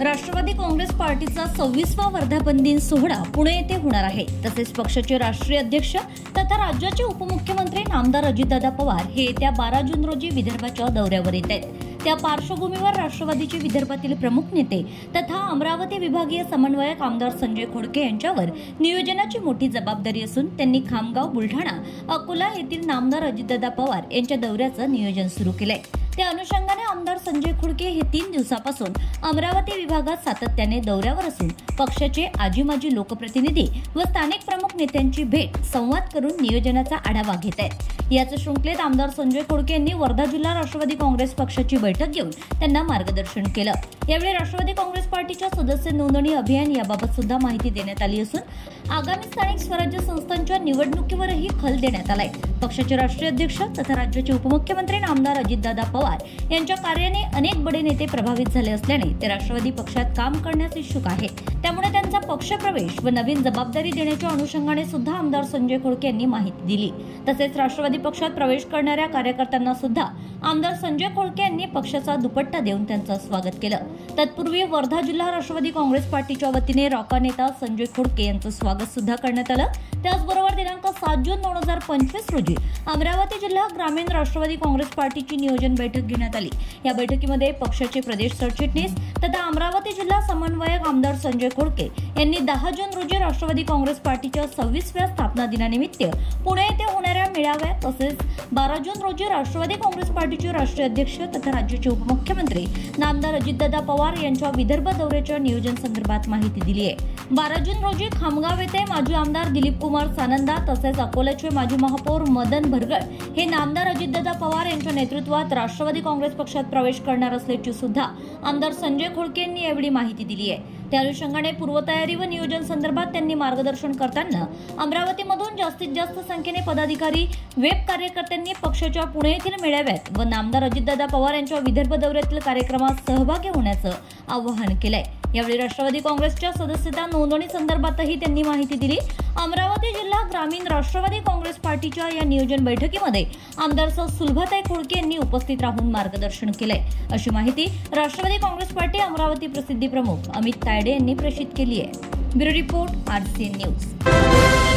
राष्ट्रवादी काँग्रेस पार्टीचा 26वा वर्धापन दिन सोहळा पुणे येथे होणार आहे। तसेच पक्षाचे राष्ट्रीय अध्यक्ष तथा राज्याचे उपमुख्यमंत्री नामदार अजितदादा पवार हे येत्या 12 जून रोजी विदर्भाच्या दौऱ्यावर येत आहेत। त्या पार्श्वभूमीवर राष्ट्रवादीचे विदर्भातील प्रमुख नेते तथा अमरावती विभागीय समन्वयक आमदार संजय खोडके यांच्यावर नियोजनाची मोठी जबाबदारी असून त्यांनी खामगाव, बुलढाणा, अकोला येथील नामदार अजितदादा पवार यांच्या दौऱ्याचं नियोजन सुरू केलंय। त्या अनुषंगाने आमदार संजय खोडके हे 3 दिवसापासून अमरावती विभागात सातत्याने दौऱ्यावर असून पक्षाचे आजी-माजी लोकप्रतिनिधी व स्थानिक प्रमुख नेत्यांची भेट संवाद करून नियोजनाचा आढावा घेत आहेत। याच शृंखलेत आमदार संजय खोडके यांनी वर्धा जिल्हा राष्ट्रवादी काँग्रेस पक्षाची बैठक घेऊन त्यांना मार्गदर्शन केलं। यावेळी राष्ट्रवादी काँग्रेस पार्टीच्या सदस्य नोंदणी अभियान याबाबत सुद्धा माहिती देण्यात आली असून आगामी स्थानिक स्वराज्य संस्थांच्या निवडणुकीवरही खल देण्यात आलाय। पक्षाचे राष्ट्रीय अध्यक्ष तथा राज्याचे उपमुख्यमंत्री नामदार अजितदादा पवार यांच्या कार्याने अनेक बडे नेते प्रभावित झाले असल्याने ते राष्ट्रवादी पक्षात काम करण्यास इच्छुक आहेत। त्यामुळे त्यांचा पक्षप्रवेश व नवीन जबाबदारी देण्याच्या अनुषंगाने सुद्धा आमदार संजय खोडके यांनी माहिती दिली। तसेच राष्ट्रवादी पक्षात प्रवेश करणाऱ्या कार्यकर्त्यांना सुद्धा आमदार संजय खोडके यांनी पक्षाचा दुपट्टा देऊन त्यांचं स्वागत केलं। तत्पूर्वी वर्धा जिल्हा राष्ट्रवादी काँग्रेस पार्टीच्या वतीने रॉका नेता संजय खोडके यांचं स्वागत सुद्धा करण्यात आलं। त्याचबरोबर दिनांक 7 जून 2025 रोजी अमरावती जिल्हा ग्रामीण राष्ट्रवादी काँग्रेस पार्टीची नियोजन बैठक घेण्यात आली। या बैठकीमध्ये पक्षाचे प्रदेश सरचिटणीस तथा अमरावती जिल्हा समन्वयक आमदार संजय खोडके यांनी 10 जून रोजी राष्ट्रवादी काँग्रेस पार्टीच्या 26व्या स्थापना दिनानिमित्त पुणे येथे होणाऱ्या मेळाव्यात तसेच 12 जून रोजी राष्ट्रवादी काँग्रेस पार्टीचे राष्ट्रीय अध्यक्ष तथा राज्याचे उपमुख्यमंत्री नामदार अजितदादा पवार यांच्या विदर्भ दौऱ्याच्या नियोजन संदर्भात माहिती दिली आहे। 12 जून रोजी खामगाव येथे माजी आमदार दिलीप कुमार सानंदा तसेच अकोल्याचे माजी महापौर मदन भरगळ हे नामदार अजितदादा पवार यांच्या नेतृत्वात राष्ट्रवादी काँग्रेस पक्षात प्रवेश करणार असल्याची सुद्धा आमदार संजय खोडके यांनी यावेळी माहिती दिली आहे। त्या अनुषंगाने पूर्वतयारी व नियोजन संदर्भात त्यांनी मार्गदर्शन करताना अमरावतीमधून जास्तीत जास्त संख्येने पदाधिकारी वेब कार्यकर्त्यांनी पक्षाच्या पुणे येथील मेळाव्यात व नामदार अजितदादा पवार यांच्या विदर्भ दौऱ्यातील कार्यक्रमात सहभागी होण्याचं आवाहन केलंय। यावेळी राष्ट्रवादी काँग्रेसच्या सदस्यता नोंदणी संदर्भातही त्यांनी माहिती दिली। अमरावती जिल्हा ग्रामीण राष्ट्रवादी काँग्रेस पार्टीच्या या नियोजन बैठकीमध्ये आमदार सुलभाताई खोडके यांनी उपस्थित राहून मार्गदर्शन केलंय, अशी माहिती राष्ट्रवादी काँग्रेस पार्टी अमरावती प्रसिद्धी प्रमुख अमित तायडे यांनी प्रसिद्ध केली आहे। Bureau report, RCN news.